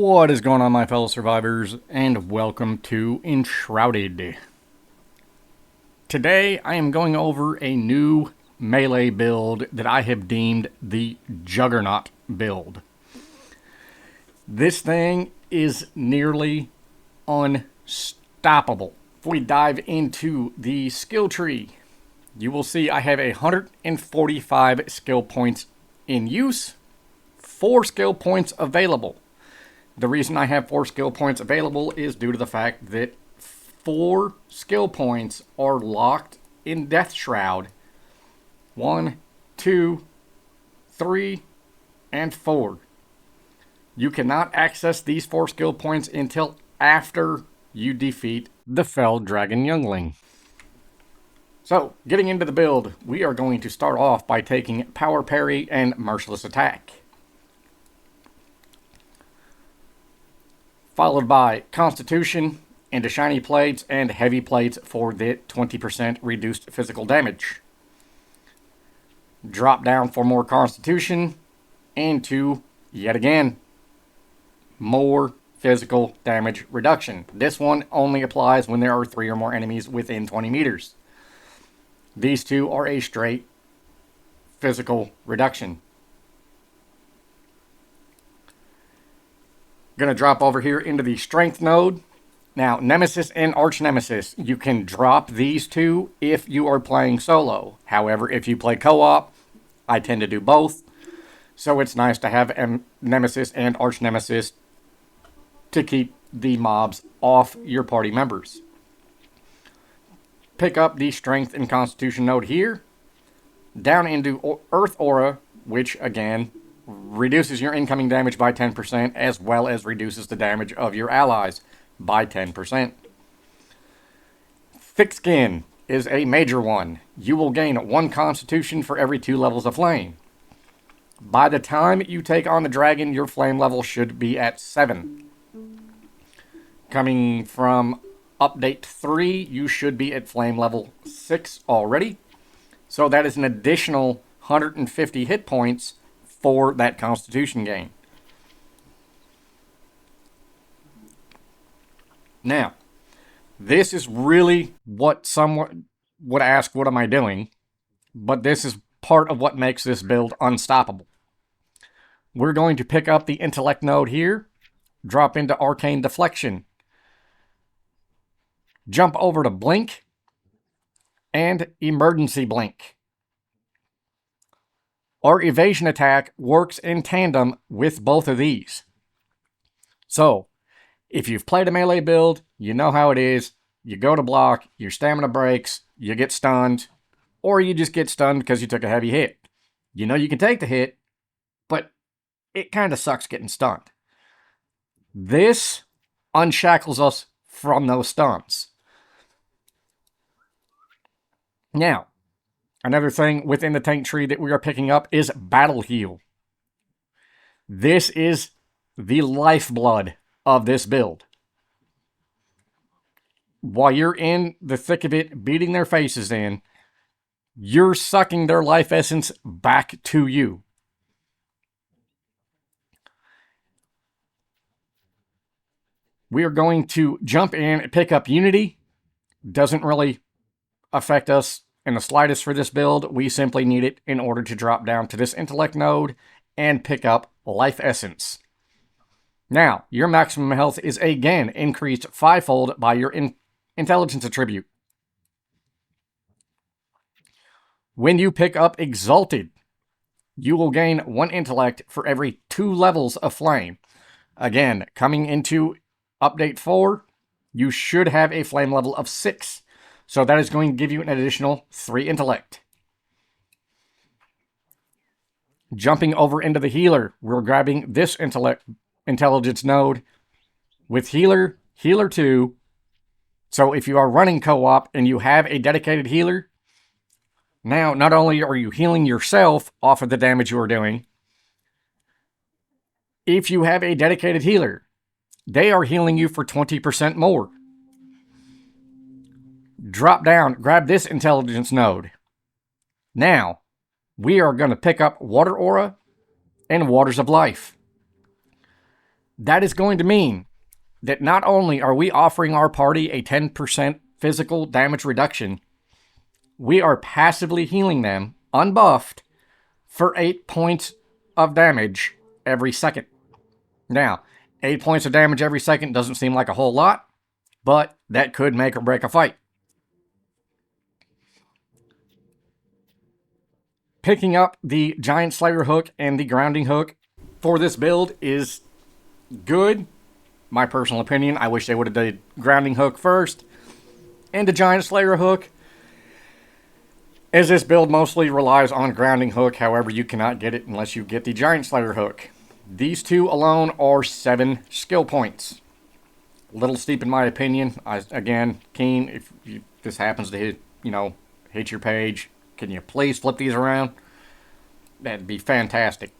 What is going on, my fellow survivors, and welcome to Enshrouded. Today I am going over a new melee build that I have deemed the Juggernaut build. This thing is nearly unstoppable. If we dive into the skill tree, you will see I have 145 skill points in use, 4 skill points available. The reason I have 4 skill points available is due to the fact that 4 skill points are locked in Death Shroud. 1, 2, 3, and 4. You cannot access these 4 skill points until after you defeat the Fell Dragon Youngling. So, getting into the build, we are going to start off by taking Power Parry and Merciless Attack, followed by Constitution into Shiny Plates and Heavy Plates for the 20% reduced physical damage. Drop down for more Constitution into, yet again, more physical damage reduction. This one only applies when there are 3 or more enemies within 20 meters. These two are a straight physical reduction. Going to drop over here into the Strength node. Now, Nemesis and Arch Nemesis, you can drop these two if you are playing solo. However, if you play co-op, I tend to do both. So it's nice to have Nemesis and Arch Nemesis to keep the mobs off your party members. Pick up the Strength and Constitution node here. Down into Earth Aura, which again reduces your incoming damage by 10%, as well as reduces the damage of your allies by 10%. Thick Skin is a major one. You will gain 1 Constitution for every 2 levels of Flame. By the time you take on the dragon, your Flame level should be at 7. Coming from Update 3, you should be at Flame level 6 already. So that is an additional 150 hit points for that Constitution gain. Now, this is really what someone would ask, what am I doing? But this is part of what makes this build unstoppable. We're going to pick up the Intellect node here, drop into Arcane Deflection, jump over to Blink, and Emergency Blink. Our evasion attack works in tandem with both of these. So, if you've played a melee build, you know how it is. You go to block, your stamina breaks, you get stunned, or you just get stunned because you took a heavy hit. You know you can take the hit, but it kind of sucks getting stunned. This unshackles us from those stuns. Now, another thing within the tank tree that we are picking up is Battle Heal. This is the lifeblood of this build. While you're in the thick of it, beating their faces in, you're sucking their life essence back to you. We are going to jump in and pick up Unity. Doesn't really affect us in the slightest for this build. We simply need it in order to drop down to this Intellect node and pick up Life Essence. Now, your maximum health is again increased 5-fold by your Intelligence attribute. When you pick up Exalted, you will gain 1 Intellect for every 2 levels of Flame. Again, coming into Update 4, you should have a Flame level of 6. So that is going to give you an additional 3 Intellect. Jumping over into the Healer, we're grabbing this Intelligence node with Healer, Healer 2. So if you are running co-op and you have a dedicated healer, now not only are you healing yourself off of the damage you are doing, if you have a dedicated healer, they are healing you for 20% more. Drop down, grab this Intelligence node. Now, we are going to pick up Water Aura and Waters of Life. That is going to mean that not only are we offering our party a 10% physical damage reduction, we are passively healing them, unbuffed, for 8 points of damage every second. Now, 8 points of damage every second doesn't seem like a whole lot, but that could make or break a fight. Picking up the Giant Slayer hook and the grounding hook for this build is good. My personal opinion, I wish they would have done grounding hook first and the Giant Slayer hook, as this build mostly relies on grounding hook. However, you cannot get it unless you get the Giant Slayer hook. These two alone are 7 skill points. A little steep in my opinion. Again, Keen, if this happens to hit your page, can you please flip these around? That'd be fantastic.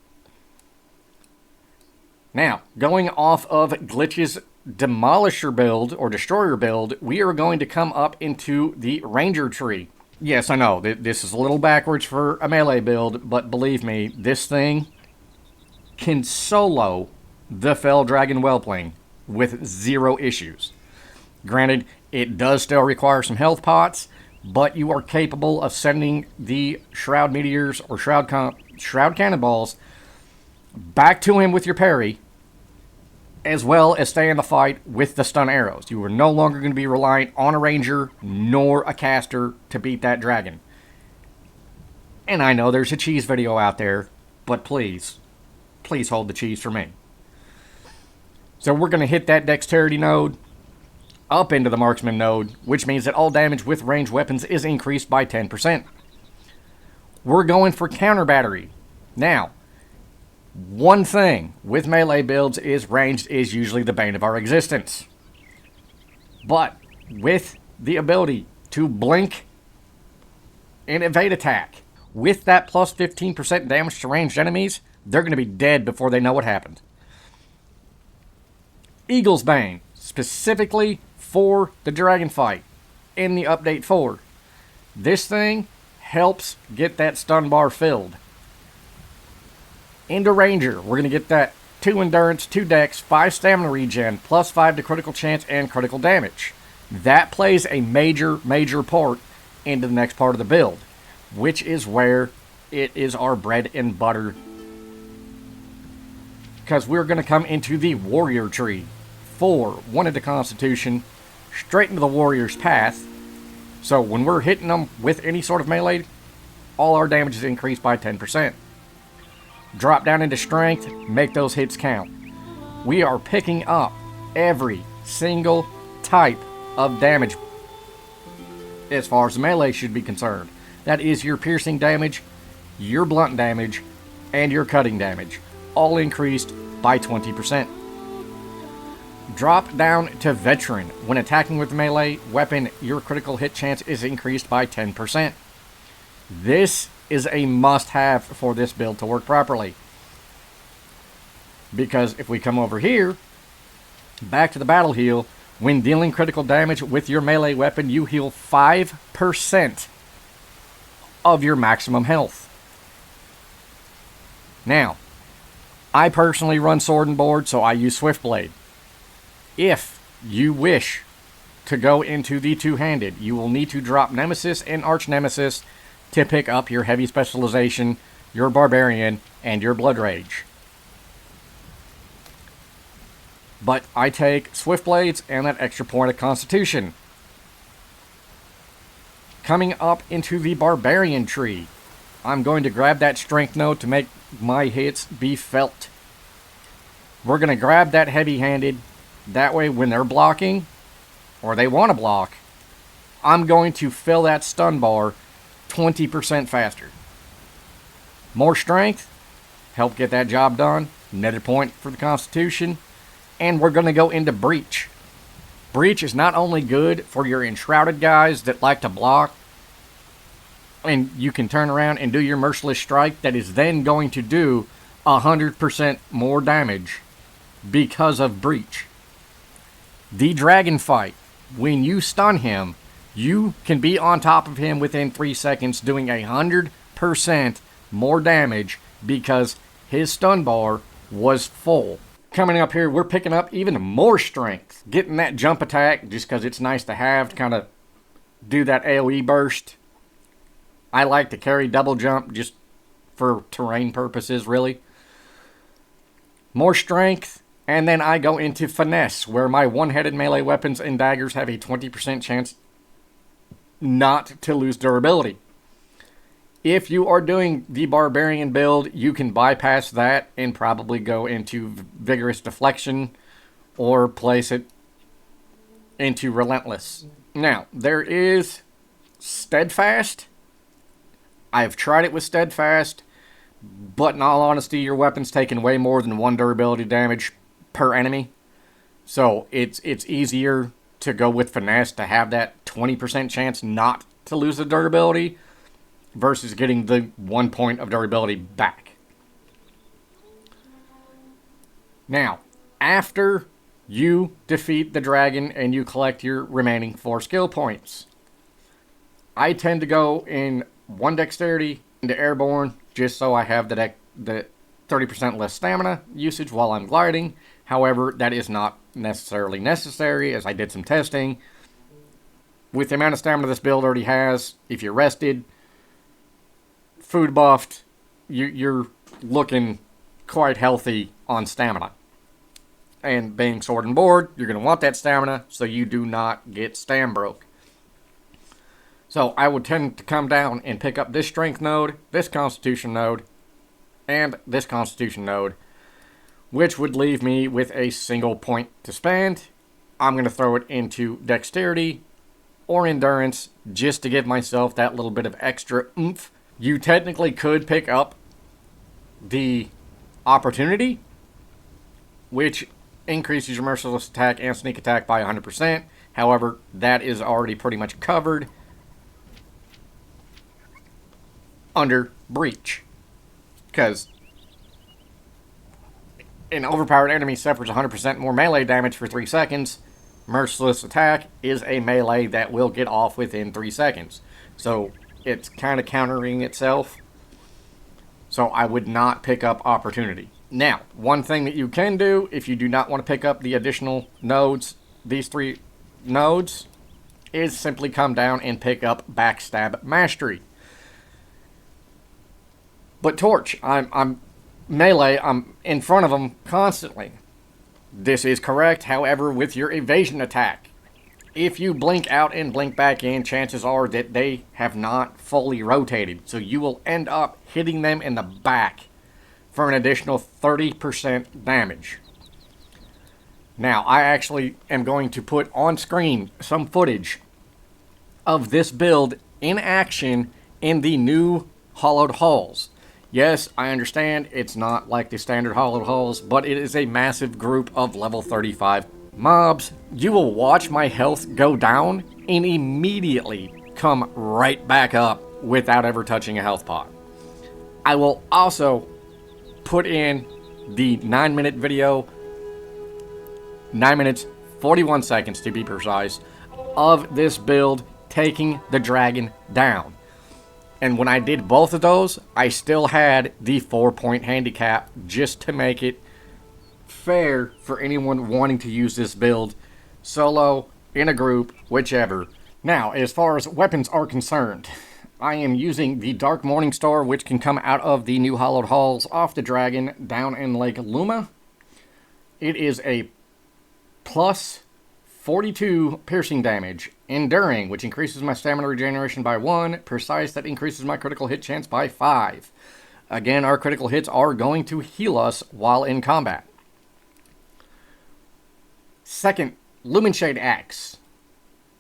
Now, going off of Glitch's Demolisher build, or Destroyer build, we are going to come up into the Ranger tree. Yes, I know, this is a little backwards for a melee build, but believe me, this thing can solo the Fell Dragon Whelpling with 0 issues. Granted, it does still require some health pots, but you are capable of sending the Shroud Meteors or Shroud Cannonballs back to him with your parry, as well as stay in the fight with the stun arrows. You are no longer going to be reliant on a ranger nor a caster to beat that dragon. And I know there's a cheese video out there, but please hold the cheese for me. So we're going to hit that dexterity node up into the marksman node, which means that all damage with ranged weapons is increased by 10%. We're going for counter battery. Now, one thing with melee builds is ranged is usually the bane of our existence. But with the ability to blink and evade attack, with that plus 15% damage to ranged enemies, they're going to be dead before they know what happened. Eagle's Bane, specifically for the dragon fight in the update 4. This thing helps get that stun bar filled. Into Ranger, we're going to get that 2 endurance, 2 dex, 5 stamina regen, plus 5 to critical chance and critical damage. That plays a major part into the next part of the build, which is where it is our bread and butter. Because we're going to come into the Warrior tree. 4, 1 into Constitution, straight into the Warrior's path. So when we're hitting them with any sort of melee, all our damage is increased by 10%. Drop down into Strength, make those hits count. We are picking up every single type of damage as far as melee should be concerned. That is your piercing damage, your blunt damage, and your cutting damage, all increased by 20%. Drop down to Veteran. When attacking with a melee weapon, your critical hit chance is increased by 10%. This is a must-have for this build to work properly. Because if we come over here, back to the battle heal, when dealing critical damage with your melee weapon, you heal 5% of your maximum health. Now, I personally run Sword and Board, so I use Swiftblade. If you wish to go into the two-handed, you will need to drop Nemesis and Arch Nemesis to pick up your heavy specialization, your Barbarian, and your Blood Rage. But I take Swiftblades and that extra point of Constitution. Coming up into the Barbarian tree, I'm going to grab that Strength node to make my hits be felt. We're going to grab that heavy-handed. That way when they're blocking, or they want to block, I'm going to fill that stun bar 20% faster. More strength, help get that job done. Another point for the Constitution. And we're going to go into Breach. Breach is not only good for your Enshrouded guys that like to block, and you can turn around and do your Merciless Strike that is then going to do 100% more damage because of Breach. The dragon fight, when you stun him, you can be on top of him within 3 seconds doing 100% more damage because his stun bar was full. Coming up here, we're picking up even more strength. Getting that jump attack just because it's nice to have to kind of do that AoE burst. I like to carry double jump just for terrain purposes, really. More strength, and then I go into finesse, where my one-headed melee weapons and daggers have a 20% chance not to lose durability. If you are doing the barbarian build, you can bypass that and probably go into vigorous deflection or place it into relentless. Now, there is steadfast. I've tried it with steadfast, but in all honesty, your weapon's taking way more than 1 durability damage per enemy. So it's easier to go with finesse to have that 20% chance not to lose the durability versus getting the 1 point of durability back. Now, after you defeat the dragon and you collect your remaining 4 skill points, I tend to go in 1 dexterity into airborne just so I have the 30% less stamina usage while I'm gliding. However, that is not necessarily necessary, as I did some testing. With the amount of stamina this build already has, if you're rested, food buffed, you're looking quite healthy on stamina. And being sword and board, you're going to want that stamina so you do not get stam broke. So I would tend to come down and pick up this strength node, this constitution node, and this constitution node, which would leave me with a single point to spend. I'm going to throw it into dexterity or endurance just to give myself that little bit of extra oomph. You technically could pick up the opportunity, which increases your merciless attack and sneak attack by 100%. However, that is already pretty much covered under breach, because an overpowered enemy suffers 100% more melee damage for 3 seconds. Merciless attack is a melee that will get off within 3 seconds. So it's kind of countering itself. So I would not pick up opportunity. Now, one thing that you can do if you do not want to pick up the additional nodes, these 3 nodes, is simply come down and pick up Backstab Mastery. But Torch, I'm melee, I'm in front of them constantly. This is correct, however, with your evasion attack. If you blink out and blink back in, chances are that they have not fully rotated. So you will end up hitting them in the back for an additional 30% damage. Now, I actually am going to put on screen some footage of this build in action in the new Hallow Halls. Yes, I understand it's not like the standard Hallow Halls, but it is a massive group of level 35 mobs. You will watch my health go down and immediately come right back up without ever touching a health pot. I will also put in the 9-minute video, 9 minutes 41 seconds to be precise, of this build taking the dragon down. And when I did both of those, I still had the 4-point handicap just to make it fair for anyone wanting to use this build, solo, in a group, whichever. Now, as far as weapons are concerned, I am using the Dark Morning Star, which can come out of the new Hallow Halls off the dragon down in Lake Luma. It is a plus 42 piercing damage. Enduring, which increases my stamina regeneration by 1. Precise, that increases my critical hit chance by 5. Again, our critical hits are going to heal us while in combat. Second, Lumen Shade Axe.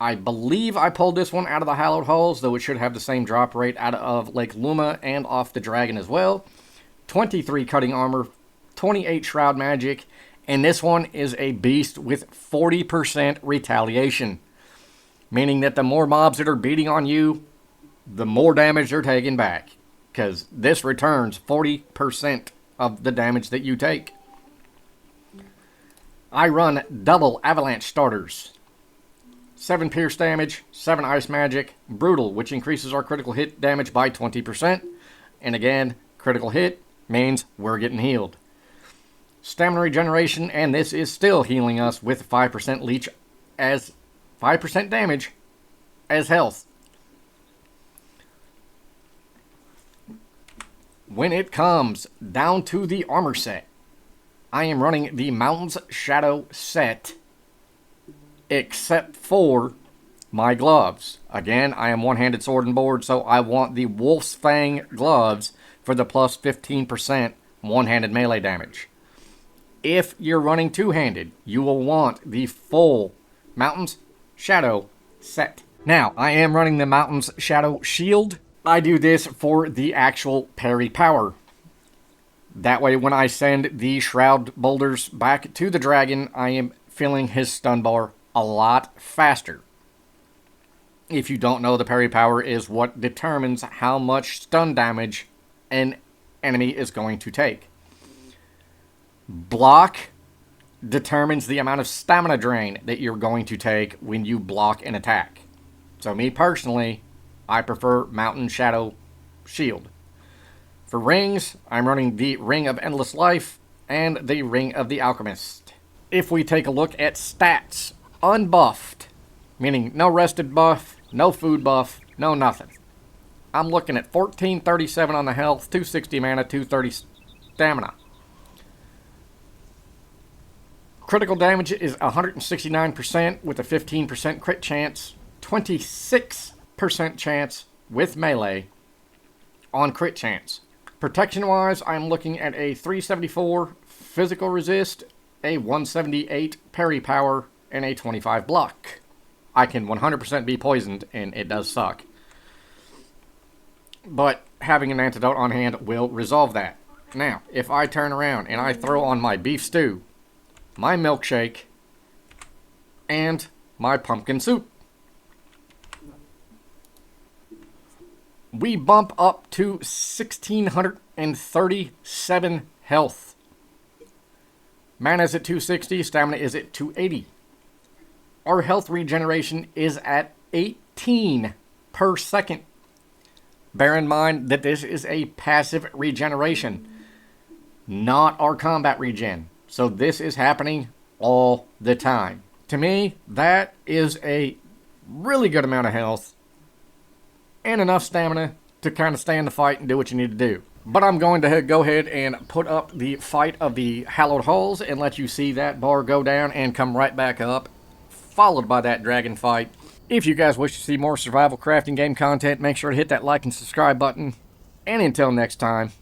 I believe I pulled this one out of the Hallow Halls, though it should have the same drop rate out of Lake Luma and off the dragon as well. 23 cutting armor, 28 shroud magic, and this one is a beast with 40% retaliation. Meaning that the more mobs that are beating on you, the more damage they're taking back. Because this returns 40% of the damage that you take. I run double avalanche starters. 7 pierce damage, 7 ice magic, brutal, which increases our critical hit damage by 20%. And again, critical hit means we're getting healed. stamina regeneration, and this is still healing us with 5% leech as 5% damage as health. When it comes down to the armor set, I am running the Mountain's Shadow set, except for my gloves. Again, I am one-handed sword and board, so I want the Wolf's Fang gloves for the plus 15% one-handed melee damage. If you're running two-handed, you will want the full Mountain's Shadow set. Now, I am running the Mountain's Shadow shield. I do this for the actual parry power. That way, when I send the shroud boulders back to the dragon, I am filling his stun bar a lot faster. If you don't know, the parry power is what determines how much stun damage an enemy is going to take. Block determines the amount of stamina drain that you're going to take when you block an attack. So me personally, I prefer Mountain Shadow Shield. For rings, I'm running the Ring of Endless Life and the Ring of the Alchemist. If we take a look at stats, unbuffed, meaning no rested buff, no food buff, no nothing. I'm looking at 1437 on the health, 260 mana, 230 stamina. Critical damage is 169% with a 15% crit chance, 26% chance with melee on crit chance. Protection-wise, I'm looking at a 374 physical resist, a 178 parry power, and a 25 block. I can 100% be poisoned, and it does suck. But having an antidote on hand will resolve that. Now, if I turn around and I throw on my beef stew, my milkshake, and my pumpkin soup, we bump up to 1,637 health. Mana is at 260, stamina is at 280. Our health regeneration is at 18 per second. Bear in mind that this is a passive regeneration, not our combat regen. So this is happening all the time. To me, that is a really good amount of health and enough stamina to kind of stay in the fight and do what you need to do. But I'm going to go ahead and put up the fight of the Hallowed Halls and let you see that bar go down and come right back up, followed by that dragon fight. If you guys wish to see more survival crafting game content, make sure to hit that like and subscribe button. And until next time,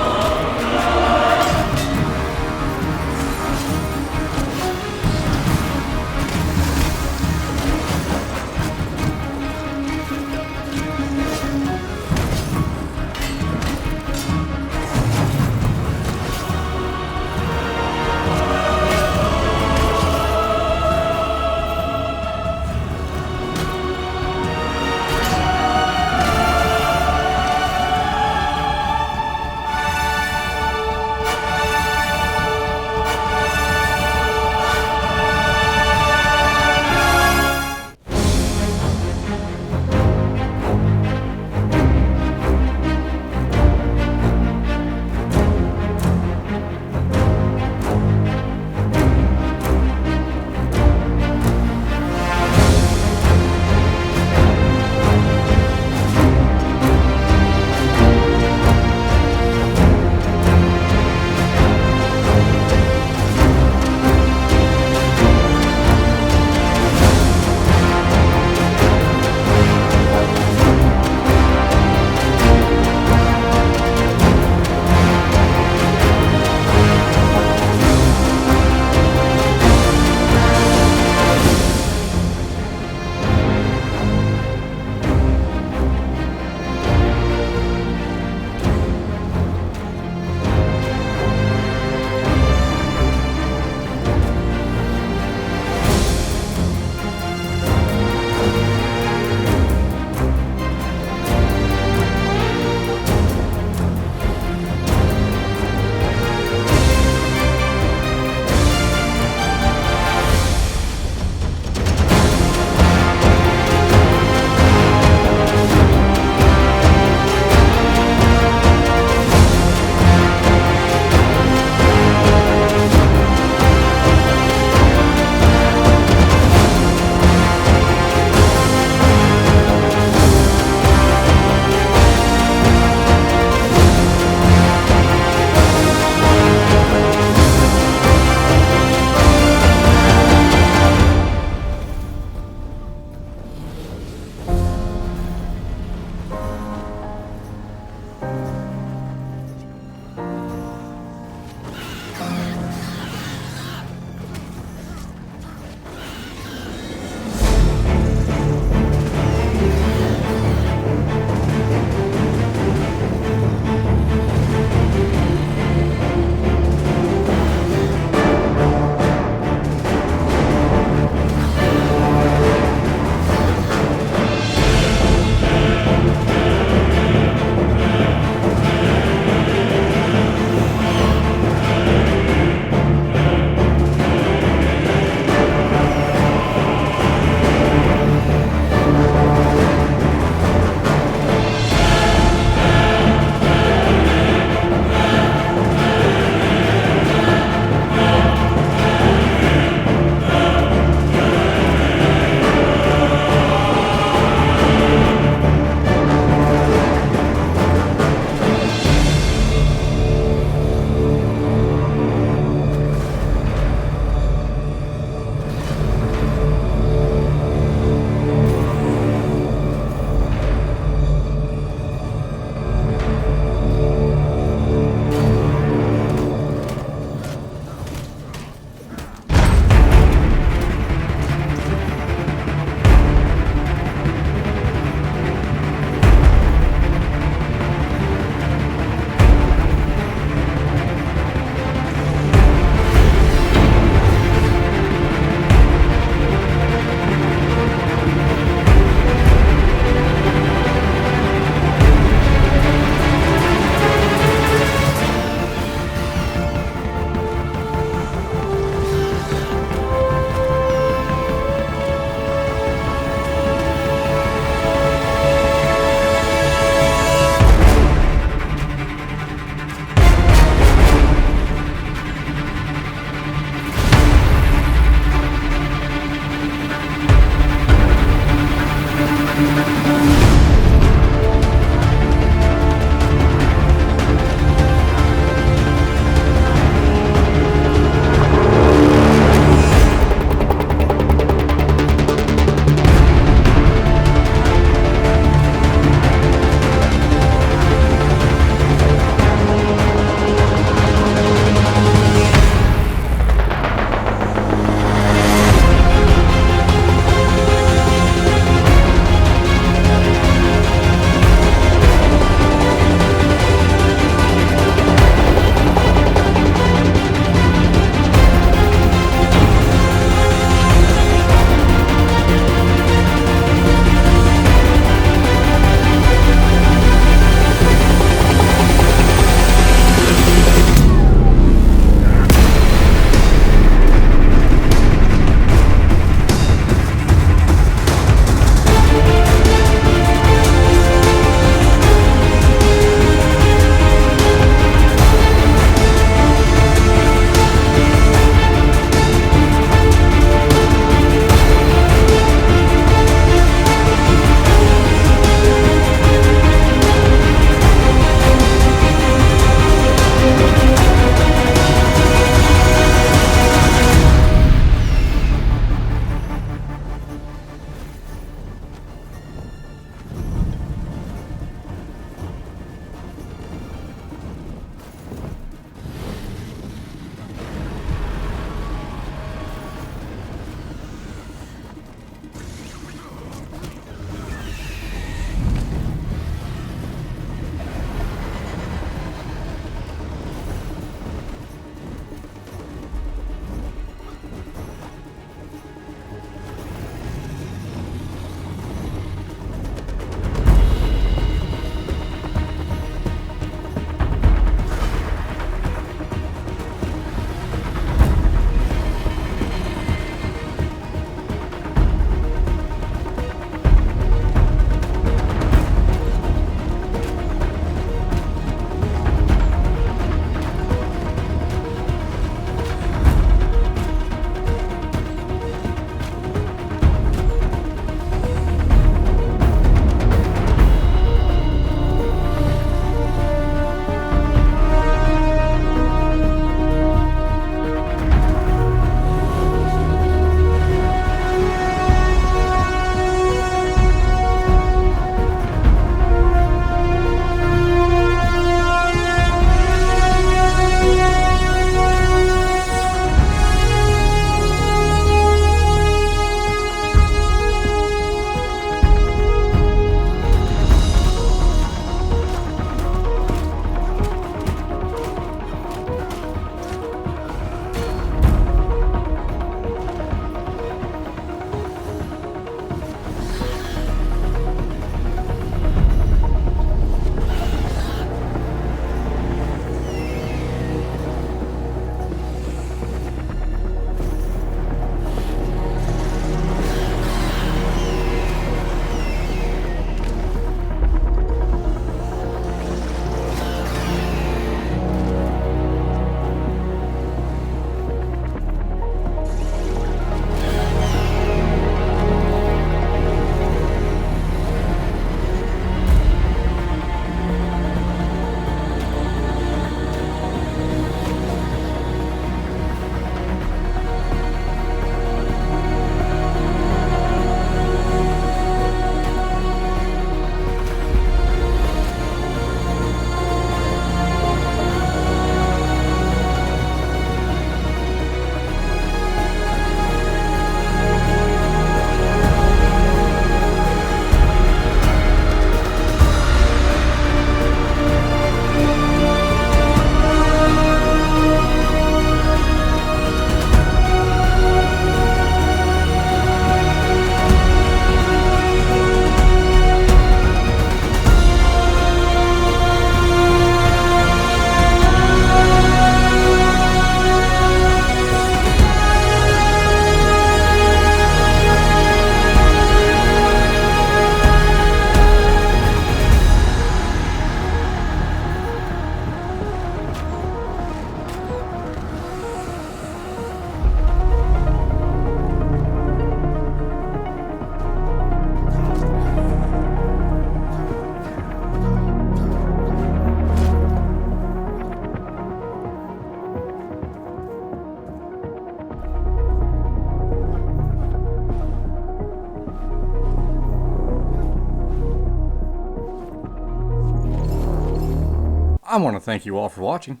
I want to thank you all for watching.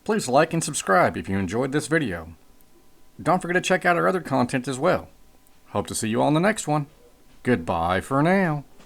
Please like and subscribe if you enjoyed this video. Don't forget to check out our other content as well. Hope to see you all in the next one. Goodbye for now.